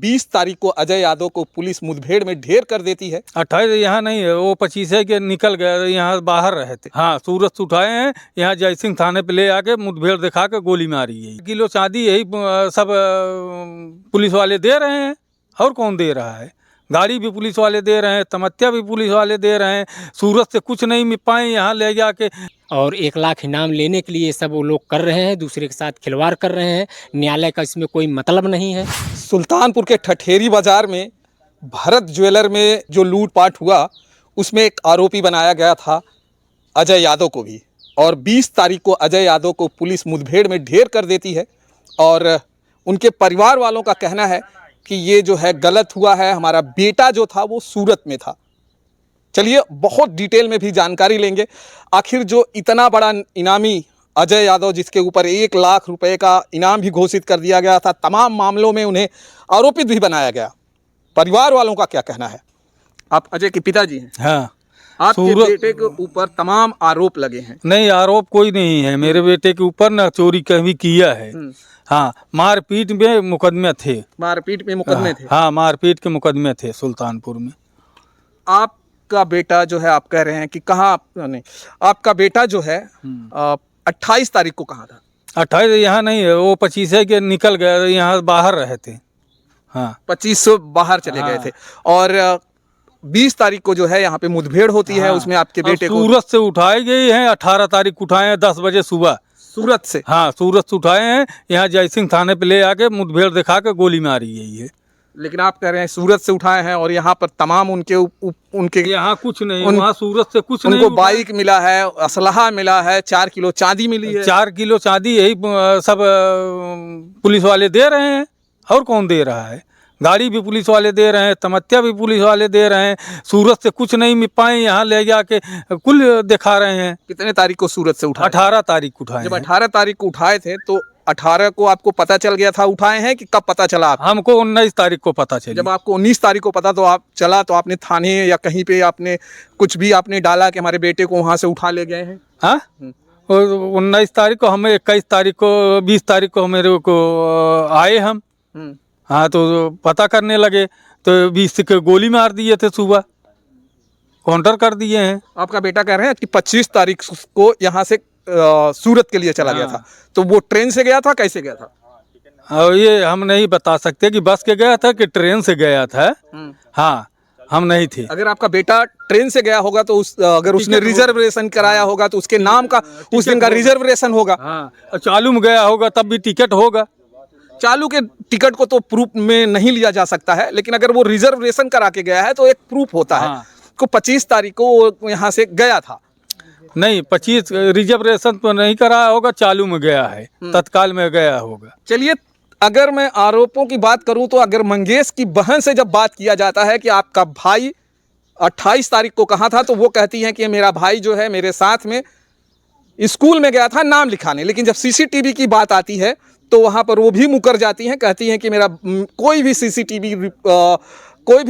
20 तारीख को अजय यादव को पुलिस मुठभेड़ में ढेर कर देती है। 28 यहाँ नहीं है, वो 25 है कि निकल गए, यहाँ बाहर रहे थे। हाँ, सूरत से उठाए हैं, यहाँ जयसिंह थाने पे ले आके मुठभेड़ दिखा के गोली मारी है। किलो चांदी यही सब पुलिस वाले दे रहे हैं, और कौन दे रहा है? गाड़ी भी पुलिस वाले दे रहे हैं, तमत्या भी पुलिस वाले दे रहे हैं। सूरत से कुछ नहीं मिल पाए, यहाँ ले जाके और 1 लाख इनाम लेने के लिए सब वो लोग कर रहे हैं, दूसरे के साथ खिलवाड़ कर रहे हैं। न्यायालय का इसमें कोई मतलब नहीं है। सुल्तानपुर के ठठेरी बाजार में भरत ज्वेलर में जो लूटपाट हुआ, उसमें एक आरोपी बनाया गया था अजय यादव को भी, और 20 तारीख को अजय यादव को पुलिस मुठभेड़ में ढेर कर देती है। और उनके परिवार वालों का कहना है कि ये जो है गलत हुआ है, हमारा बेटा जो था वो सूरत में था। चलिए बहुत डिटेल में भी जानकारी लेंगे। आखिर जो इतना बड़ा इनामी अजय यादव, जिसके ऊपर 1 लाख रुपए का इनाम भी घोषित कर दिया गया था, तमाम मामलों में उन्हें आरोपित भी बनाया गया, परिवार वालों का क्या कहना है? आप अजय के पिताजी हैं। हाँ, आपके बेटे के ऊपर तमाम आरोप लगे हैं। नहीं, आरोप कोई नहीं है मेरे बेटे के ऊपर, ना चोरी कभी किया है। हाँ, मारपीट में मुकदमे थे। मारपीट में मुकदमे थे? हाँ, मारपीट के मुकदमे थे सुल्तानपुर में। आपका बेटा जो है, आप कह रहे हैं कि कहाँ, नहीं, आपका बेटा जो है 28 तारीख को कहाँ था? 28 यहाँ नहीं है, वो 25 है कि निकल गए, यहाँ बाहर रहे थे। हाँ, 25 बाहर चले गए थे। और 20 तारीख को जो है यहाँ पे मुठभेड़ होती है, उसमें आपके बेटे को सूरत से उठाई गई है। 18 तारीख उठाए हैं 10 बजे सुबह, सूरत से। हाँ, सूरत से उठाए हैं, यहाँ जयसिंह थाने पे ले आके मुठभेड़ दिखा के गोली मारी गई है। लेकिन आप कह रहे हैं सूरत से उठाए हैं, और यहाँ पर तमाम उनके यहाँ कुछ नहीं, वहाँ सूरत से कुछ नहीं। उनको बाइक मिला है, असलहा मिला है, 4 किलो चांदी मिली है। 4 किलो चांदी यही सब पुलिस वाले दे रहे हैं, और कौन दे रहा है? गाड़ी भी पुलिस वाले दे रहे हैं, तमत्या भी पुलिस वाले दे रहे हैं। सूरत से कुछ नहीं मिल पाए, यहाँ ले जाके कुल दिखा रहे हैं। कितने तारीख को सूरत से उठाए? 18 तारीख को उठाए। जब 18 तारीख को उठाए थे तो 18 को आपको पता चल गया था उठाए हैं, कि कब पता चला आपको? हमको 19 तारीख को पता चला। जब आपको 19 तारीख को पता तो आपने थाने या कहीं पे आपने कुछ भी आपने डाला कि हमारे बेटे को वहाँ से उठा ले गए हैं? हाँ, 19 तारीख को, हमें 21 तारीख को, 20 तारीख को मेरे को आए हम। हाँ, तो पता करने लगे तो 20 के गोली मार दिए थे, सुबह काउंटर कर दिए हैं। आपका बेटा कह रहे हैं कि 25 तारीख को यहाँ से सूरत के लिए चला गया था, तो वो ट्रेन से गया था, कैसे गया था? और ये हम नहीं बता सकते कि बस के गया था कि ट्रेन से गया था। हाँ, हम नहीं थे। अगर आपका बेटा ट्रेन से गया होगा तो अगर उसने रिजर्वेशन कराया होगा तो उसके नाम का उस दिन का रिजर्वेशन होगा। हाँ, चालू में गया होगा तब भी टिकट होगा। चालू के टिकट को तो प्रूफ में नहीं लिया जा सकता है, लेकिन अगर वो रिजर्वेशन करा के गया है तो एक प्रूफ होता है। को 25 तारीख को वो यहाँ से गया था। नहीं, 25 रिजर्वेशन तो नहीं कराया होगा, चालू में गया है, तत्काल में गया होगा। चलिए, अगर मैं आरोपों की बात करूं तो अगर मंगेश की बहन से जब बात किया जाता है कि आपका भाई 28 तारीख को कहाँ था, तो वो कहती हैं कि मेरा भाई जो है मेरे साथ में स्कूल में गया था नाम लिखाने। लेकिन जब सीसीटीवी की बात आती है तो वहाँ पर वो भी मुकर जाती हैं, कहती हैं कि मेरा कोई भी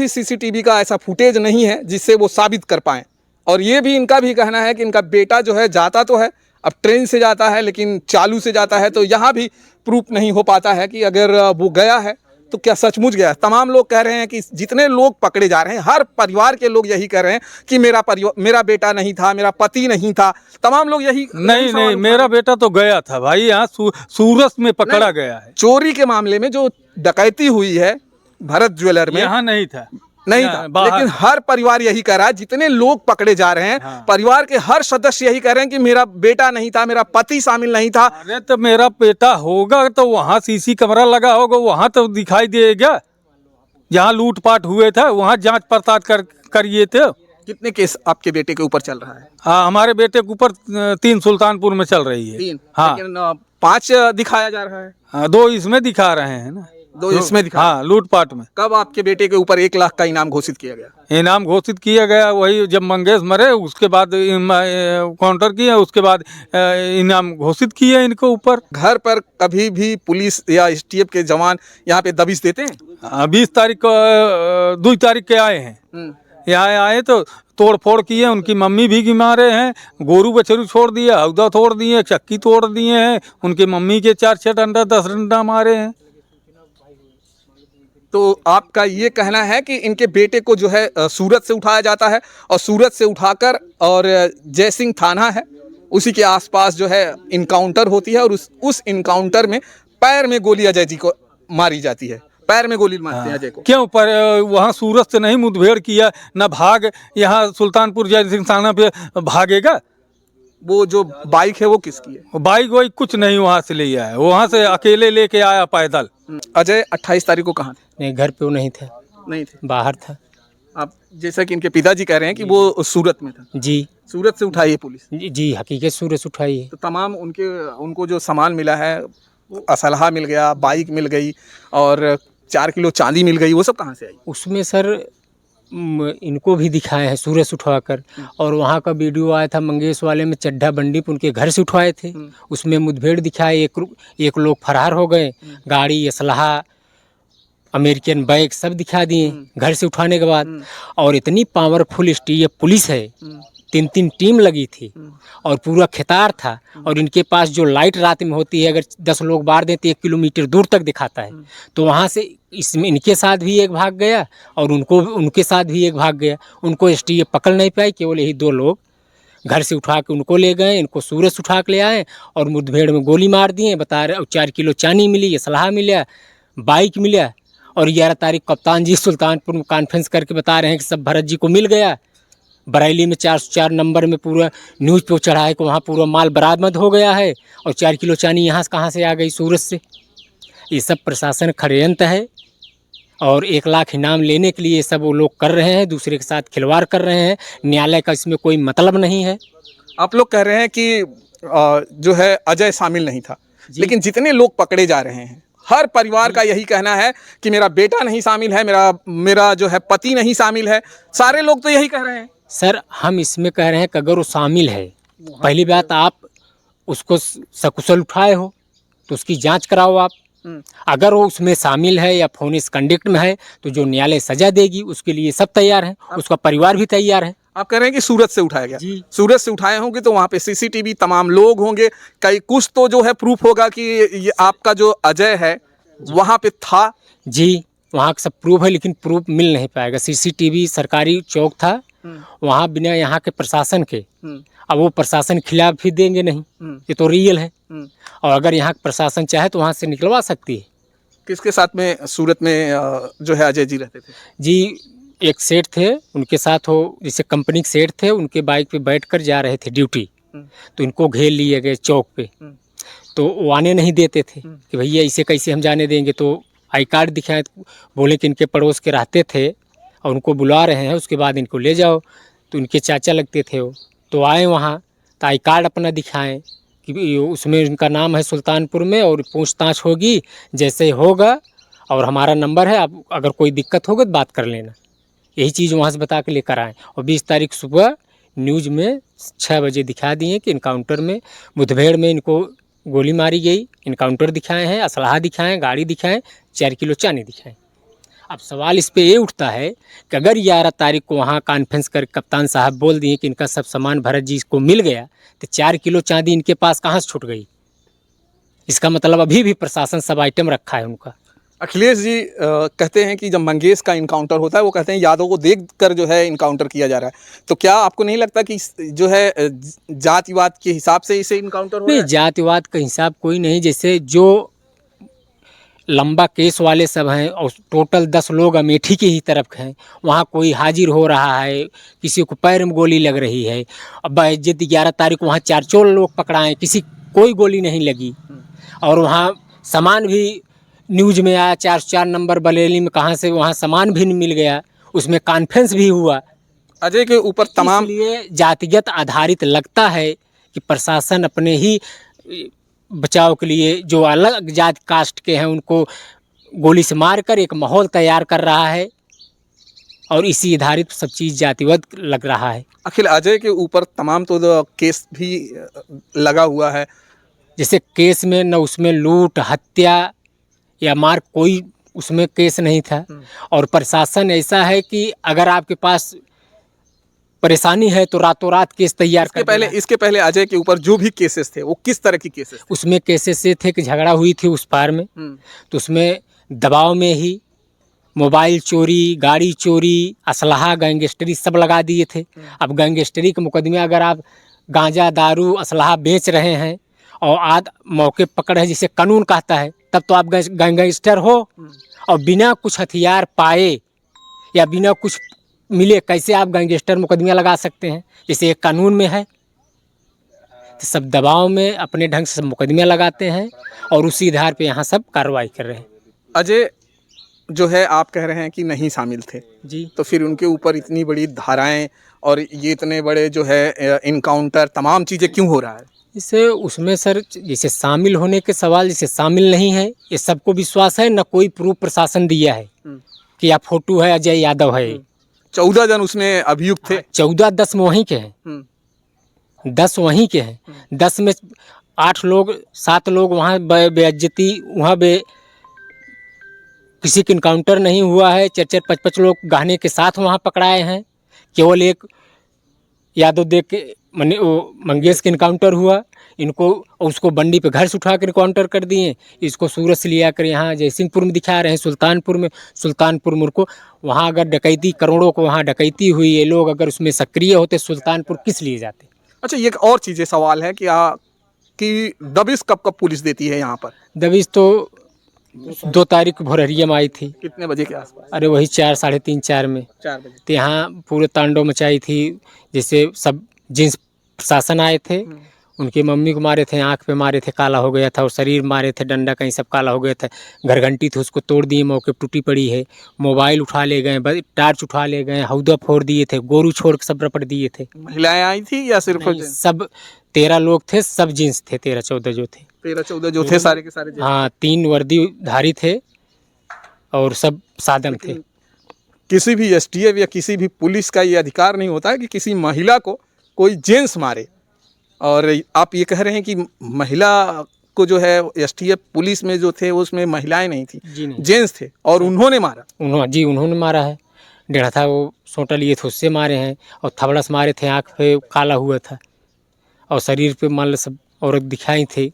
सीसीटीवी का ऐसा फुटेज नहीं है जिससे वो साबित कर पाएँ। और ये भी इनका भी कहना है कि इनका बेटा जो है जाता तो है, अब ट्रेन से जाता है लेकिन चालू से जाता है, तो यहाँ भी प्रूफ नहीं हो पाता है कि अगर वो गया है तो क्या सचमुच गया है। तमाम लोग कह रहे हैं कि जितने लोग पकड़े जा रहे हैं, हर परिवार के लोग यही कह रहे हैं कि मेरा बेटा नहीं था, मेरा पति नहीं था। तमाम लोग यही नहीं, मेरा बेटा तो गया था भाई, यहाँ सूरत में पकड़ा गया है। चोरी के मामले में जो डकैती हुई है भरत ज्वेलर में, यहाँ नहीं था, लेकिन हर परिवार यही कह रहा है, जितने लोग पकड़े जा रहे हैं, परिवार के हर सदस्य यही कह रहे हैं कि मेरा बेटा नहीं था, मेरा पति शामिल नहीं था। अरे तो मेरा बेटा होगा तो वहाँ सीसी कैमरा लगा होगा, वहाँ तो दिखाई देगा। जहाँ लूटपाट हुए थे वहाँ जांच पड़ताल करिए थे। कितने केस आपके बेटे के ऊपर चल रहा है? हाँ, हमारे बेटे के ऊपर 3 सुल्तानपुर में चल रही है। 3? हाँ, लेकिन 5 दिखाया जा रहा है। हाँ, 2 इसमें दिखा रहे हैं ना, 2 इसमें दिखा। हाँ, लूटपाट में। कब आपके बेटे के ऊपर 1 लाख का इनाम घोषित किया गया? इनाम घोषित किया गया वही जब मंगेश मरे, उसके बाद काउंटर किया, उसके बाद इनाम घोषित किया इनके ऊपर। घर पर कभी भी पुलिस या एसटीएफ के जवान यहाँ पे दबिश देते हैं? 20 तारीख को 2 तारीख के आए हैं, यहाँ आए तो तोड़ फोड़ किए, उनकी मम्मी भी मारे हैं, गोरू बछरू छोड़ दिए, हौदा तोड़ दिए, चक्की तोड़ दिए हैं, उनकी मम्मी के 4-6 डंडा 10 डंडा मारे हैं। तो आपका ये कहना है कि इनके बेटे को जो है सूरत से उठाया जाता है और सूरत से उठाकर और जयसिंह थाना है उसी के आसपास जो है इनकाउंटर होती है और उस इनकाउंटर में पैर में गोली अजय जी को मारी जाती है, पैर में गोली मारते हैं अजय को। क्यों पर वहाँ सूरत से नहीं मुठभेड़ किया, न भाग यहाँ सुल्तानपुर जय सिंह थाना पे भागेगा। वो जो बाइक है वो किसकी है? बाइक वाइक कुछ नहीं वहाँ से ले आया है, वहाँ से अकेले लेके आया पैदल। अजय 28 तारीख को कहाँ थे? नहीं, घर पे वो नहीं था, नहीं थे, बाहर था। आप जैसा कि इनके पिताजी कह रहे हैं कि वो सूरत में था। जी सूरत से उठाई है पुलिस। जी, हकीकत सूरत से उठाई है। तो तमाम उनको जो सामान मिला है, असलहा मिल गया, बाइक मिल गई और 4 किलो चांदी मिल गई, वो सब कहाँ से आई? उसमें सर इनको भी दिखाए हैं सूरत से उठवाकर, और वहाँ का वीडियो आया था मंगेश वाले में, चड्ढा बंडी पे उनके घर से उठवाए थे, उसमें मुठभेड़ दिखाए, एक लोग फरार हो गए, गाड़ी असलहा अमेरिकन बैग सब दिखा दिए घर से उठाने के बाद। और इतनी पावरफुल स्टीएफ पुलिस है, 3 टीम लगी थी और पूरा खितार था, और इनके पास जो लाइट रात में होती है, अगर 10 लोग बार दें तो 1 किलोमीटर दूर तक दिखाता है। तो वहाँ से इसमें इनके साथ भी एक भाग गया और उनके साथ भी एक भाग गया। उनको एसटीएफ पकड़ नहीं पाई, केवल यही 2 लोग घर से उठा के उनको ले गए, इनको सूरत से उठा के ले आए और मुठभेड़ में गोली मार दिए। बता रहे 4 किलो चांदी मिली, असलहा मिला, बाइक मिला। और 11 तारीख कप्तान जी सुल्तानपुर में कॉन्फ्रेंस करके बता रहे हैं कि सब भरत जी को मिल गया। बरेली में 404 नंबर में पूरा न्यूज़ पे चढ़ा है कि वहाँ पूरा माल बरामद हो गया है, और 4 किलो चांदी यहाँ से कहाँ से आ गई? सूरत से। ये सब प्रशासन षड्यंत्र है, और 1 लाख इनाम लेने के लिए सब वो लोग कर रहे हैं, दूसरे के साथ खिलवाड़ कर रहे हैं। न्यायालय का इसमें कोई मतलब नहीं है। आप लोग कह रहे हैं कि जो है अजय शामिल नहीं था, लेकिन जितने लोग पकड़े जा रहे हैं, हर परिवार का यही कहना है कि मेरा बेटा नहीं शामिल है, मेरा जो है पति नहीं शामिल है। सारे लोग तो यही कह रहे हैं। सर, हम इसमें कह रहे हैं कि अगर वो शामिल है, पहली बात आप उसको सकुशल उठाए हो तो उसकी जांच कराओ आप। अगर वो उसमें शामिल है या फोनिस कंडक्ट में है तो जो न्यायालय सजा देगी उसके लिए सब तैयार हैं, उसका परिवार भी तैयार है। आप कह रहे हैं कि सूरत से उठाया गया जी। सूरत से उठाए होंगे तो वहाँ पे सीसीटीवी तमाम लोग होंगे, कई कुछ तो जो है प्रूफ होगा कि ये आपका जो अजय है वहाँ पे था। जी, वहाँ का सब प्रूफ है, लेकिन प्रूफ मिल नहीं पाएगा। सीसीटीवी सरकारी चौक था, वहाँ बिना यहाँ के प्रशासन के, अब वो प्रशासन खिलाफ भी देंगे नहीं, ये तो रियल है। और अगर यहाँ का प्रशासन चाहे तो वहाँ से निकलवा सकती है। किसके साथ में सूरत में जो है अजय जी रहते थे? जी, एक सेठ थे, उनके साथ हो जैसे कंपनी के सेठ थे, उनके बाइक पे बैठकर जा रहे थे ड्यूटी, तो इनको घेर लिए गए चौक पे। तो वो आने नहीं देते थे कि भैया इसे कैसे हम जाने देंगे। तो आई कार्ड दिखाए, बोले कि इनके पड़ोस के रहते थे और उनको बुला रहे हैं, उसके बाद इनको ले जाओ। तो इनके चाचा लगते थे वो, तो आए वहाँ, तो आई कार्ड अपना दिखाएं कि उसमें इनका नाम है सुल्तानपुर में, और पूछताछ होगी, जैसे होगा और हमारा नंबर है, आप अगर कोई दिक्कत होगा तो बात कर लेना। यही चीज़ वहाँ से बता के लेकर आए। और 20 तारीख सुबह न्यूज़ में 6 बजे दिखा दिए कि इनकाउंटर में, मुठभेड़ में इनको गोली मारी गई। इनकाउंटर दिखाए हैं, असलहा दिखाएं, गाड़ी दिखाएं, 4 किलो चांदी दिखाएं। अब सवाल इस पे ये उठता है कि अगर 11 तारीख को वहाँ कॉन्फ्रेंस कर कप्तान साहब बोल दिए कि इनका सब सामान भरत जी को मिल गया, तो 4 किलो चांदी इनके पास कहाँ से छूट गई? इसका मतलब अभी भी प्रशासन सब आइटम रखा है उनका। अखिलेश जी कहते हैं कि जब मंगेश का इनकाउंटर होता है, वो कहते हैं यादव को देखकर जो है इनकाउंटर किया जा रहा है। तो क्या आपको नहीं लगता कि जो है जातिवाद के हिसाब से इसे इनकाउंटर हो रहा है? नहीं, जातिवाद का हिसाब कोई नहीं। जैसे जो लंबा केस वाले सब हैं और टोटल 10 लोग अमेठी की ही तरफ हैं, वहाँ कोई हाजिर हो रहा है, किसी को पैर में गोली लग रही है। अब जित 11 तारीख को वहाँ 4 लोग पकड़ाए, किसी कोई गोली नहीं लगी। और वहाँ सामान भी न्यूज़ में आया, 404 नंबर बरेली में, कहाँ से वहाँ सामान भी मिल गया, उसमें कॉन्फ्रेंस भी हुआ। अजय के ऊपर तमाम इसलिए जातिगत आधारित लगता है कि प्रशासन अपने ही बचाव के लिए जो अलग जाति कास्ट के हैं उनको गोली से मारकर एक माहौल तैयार कर रहा है, और इसी आधारित सब चीज़ जातिवाद लग रहा है। अखिल, अजय के ऊपर तमाम तो केस भी लगा हुआ है। जैसे केस में न उसमें लूट, हत्या या मार कोई उसमें केस नहीं था। और प्रशासन ऐसा है कि अगर आपके पास परेशानी है तो रातों रात केस तैयार कर देना। इसके पहले अजय के ऊपर जो भी केसेस थे वो किस तरह की केसेस थे? उसमें केसेस ये थे कि झगड़ा हुई थी उस पार में, तो उसमें दबाव में ही मोबाइल चोरी, गाड़ी चोरी, असलहा, गैंगस्टरी सब लगा दिए थे। अब गैंगस्टरी के मुकदमे अगर आप गांजा, दारू, असलहा बेच रहे हैं और आज मौके पकड़ है जिसे कानून कहता है, तब तो आप गैंगस्टर हो। और बिना कुछ हथियार पाए या बिना कुछ मिले कैसे आप गैंगस्टर मुकदमा लगा सकते हैं, जैसे एक कानून में है। तो सब दबाव में अपने ढंग से सब मुकदमे लगाते हैं और उसी आधार पे यहाँ सब कार्रवाई कर रहे हैं। अजय जो है आप कह रहे हैं कि नहीं शामिल थे, जी, तो फिर उनके ऊपर इतनी बड़ी धाराएं और ये इतने बड़े जो है इनकाउंटर तमाम चीज़ें क्यों हो रहा है? इससे उसमें सर जैसे शामिल होने के सवाल, जैसे शामिल नहीं है ये सबको विश्वास है, न कोई प्रूफ प्रशासन दिया है कि यह फोटो है अजय यादव है। 14 जन उसमें अभियुक्त थे। 14, 10 वहीं के हैं, 10 वहीं के हैं। 10 में 8 लोग 7 लोग वहाँ बेइज्जती, वहाँ किसी का इनकाउंटर नहीं हुआ है। 4-4, 5-5 लोग गहने के साथ वहाँ पकड़ाए हैं। केवल एक यादव देख के मंगेश के इनकाउंटर हुआ। इनको उसको बंडी पे घर से उठा कर इनकाउंटर कर दिए। इसको सूरत से ले आकर यहाँ जयसिंहपुर में दिखा रहे हैं, सुल्तानपुर में को वहाँ अगर डकैती, करोड़ों को वहाँ डकैती हुई, ये लोग अगर उसमें सक्रिय होते सुल्तानपुर किस लिए जाते? अच्छा, ये एक और चीज़ें सवाल है कि दबिश कब कब पुलिस देती है यहाँ पर? दबिश तो 2 तारीख को भोरहरिया में आई थी। कितने बजे के आसपास? अरे वही 4, 3:30, 4 में। 4 बजे। तो यहाँ पूरे तांडव मचाई थी। जैसे सब जिन्स प्रशासन आए थे, उनकी मम्मी को मारे थे, आंख पे मारे थे, काला हो गया था, और शरीर मारे थे, डंडा कहीं सब काला हो गया था। घरघंटी थी उसको तोड़ दिए, मौके पर टूटी पड़ी है। मोबाइल उठा ले गए, टार्च उठा ले गए, हौदा फोड़ दिए थे, गोरू छोड़ के सब रपट दिए थे। महिलाएं आई थी या सिर्फ सब 13 लोग थे, सब जींस थे, 13-14 जो थे। 13-14 जो थे सारे के सारे? हाँ, 3 वर्दीधारी थे और सब साधन थे। किसी भी एसटीएफ या किसी भी पुलिस का ये अधिकार नहीं होता है कि किसी महिला को कोई जेंट्स मारे। और आप ये कह रहे हैं कि महिला को जो है एसटीएफ पुलिस में जो थे उसमें महिलाएं नहीं थी, जेंट्स थे, और उन्होंने मारा? उन्होंने मारा है। डेढ़ा था वो सोटा लिए थे, उससे मारे हैं। और थबड़ा से मारे थे, आँख पे काला हुआ था और शरीर पे मान लो सब औरत दिखाई थी।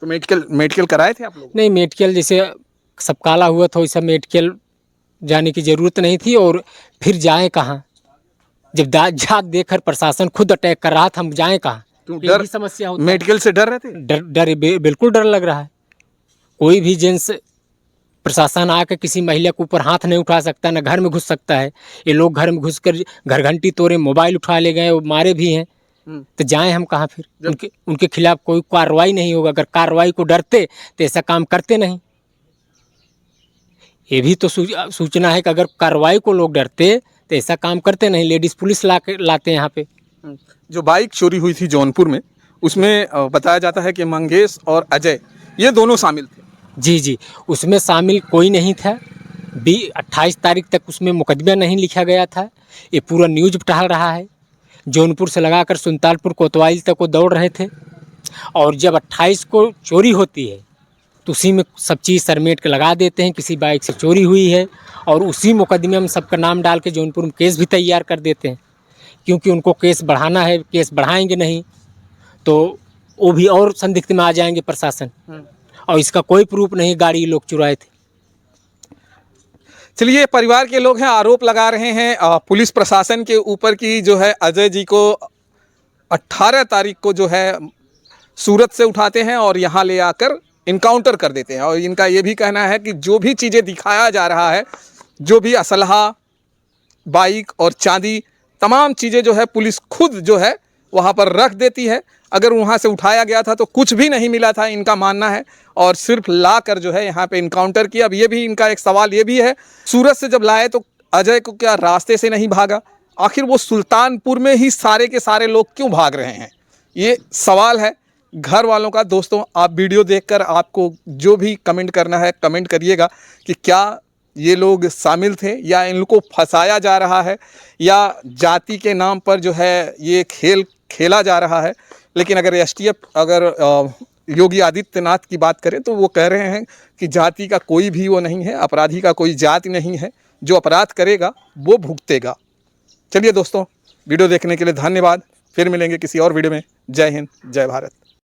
तो मेडिकल कराए थे आप लोग? नहीं, मेडिकल जैसे सब काला हुआ था वैसा मेडिकल जाने की ज़रूरत नहीं थी। और फिर जाएँ कहाँ, जब जात देखकर प्रशासन खुद अटैक कर रहा था, हम जाएँ कहाँ? डर, समस्या होती है। मेडिकल से डर रहे थे? डर बिल्कुल डर लग रहा है। कोई भी जेंट्स प्रशासन आकर किसी महिला के ऊपर हाथ नहीं उठा सकता, न घर में घुस सकता है। ये लोग घर में घुसकर घरघंटी तोड़े, मोबाइल उठा ले गए, वो मारे भी हैं। तो जाएं हम कहाँ फिर? उनके खिलाफ कोई कार्रवाई नहीं होगा। अगर कार्रवाई को डरते तो ऐसा काम करते नहीं। ये भी तो सूचना है कि अगर कार्रवाई को लोग डरते तो ऐसा काम करते नहीं। लेडीज पुलिस लाते यहाँ पे। जो बाइक चोरी हुई थी जौनपुर में, उसमें बताया जाता है कि मंगेश और अजय ये दोनों शामिल थे। जी, उसमें शामिल कोई नहीं था। 28 तारीख तक उसमें मुकदमा नहीं लिखा गया था। ये पूरा न्यूज़ टहल रहा है। जौनपुर से लगाकर सुल्तानपुर कोतवाली तक वो दौड़ रहे थे। और जब 28 को चोरी होती है तो उसी में सब चीज़ सरमेट के लगा देते हैं, किसी बाइक से चोरी हुई है, और उसी मुकदमे में सबका नाम डाल के जौनपुर में केस भी तैयार कर देते हैं। क्योंकि उनको केस बढ़ाना है, केस बढ़ाएंगे नहीं तो वो भी और संदिग्ध में आ जाएंगे प्रशासन। और इसका कोई प्रूफ नहीं, गाड़ी लोग चुराए थे। चलिए, परिवार के लोग हैं, आरोप लगा रहे हैं पुलिस प्रशासन के ऊपर की जो है अजय जी को 18 तारीख को जो है सूरत से उठाते हैं और यहाँ ले आकर इनकाउंटर कर देते हैं। और इनका ये भी कहना है कि जो भी चीज़ें दिखाया जा रहा है, जो भी असलहा, बाइक और चांदी, तमाम चीज़ें जो है पुलिस खुद जो है वहाँ पर रख देती है। अगर वहाँ से उठाया गया था तो कुछ भी नहीं मिला था, इनका मानना है, और सिर्फ ला कर जो है यहाँ पे इनकाउंटर किया। अब ये भी इनका एक सवाल ये भी है, सूरत से जब लाए तो अजय को क्या रास्ते से नहीं भागा? आखिर वो सुल्तानपुर में ही सारे के सारे लोग क्यों भाग रहे हैं? ये सवाल है घर वालों का। दोस्तों, आप वीडियो देखकर आपको जो भी कमेंट करना है कमेंट करिएगा कि क्या ये लोग शामिल थे या इनको फंसाया जा रहा है या जाति के नाम पर जो है ये खेल खेला जा रहा है। लेकिन अगर एसटीएफ, अगर योगी आदित्यनाथ की बात करें तो वो कह रहे हैं कि जाति का कोई भी वो नहीं है, अपराधी का कोई जाति नहीं है, जो अपराध करेगा वो भुगतेगा। चलिए दोस्तों, वीडियो देखने के लिए धन्यवाद। फिर मिलेंगे किसी और वीडियो में। जय हिंद, जय भारत।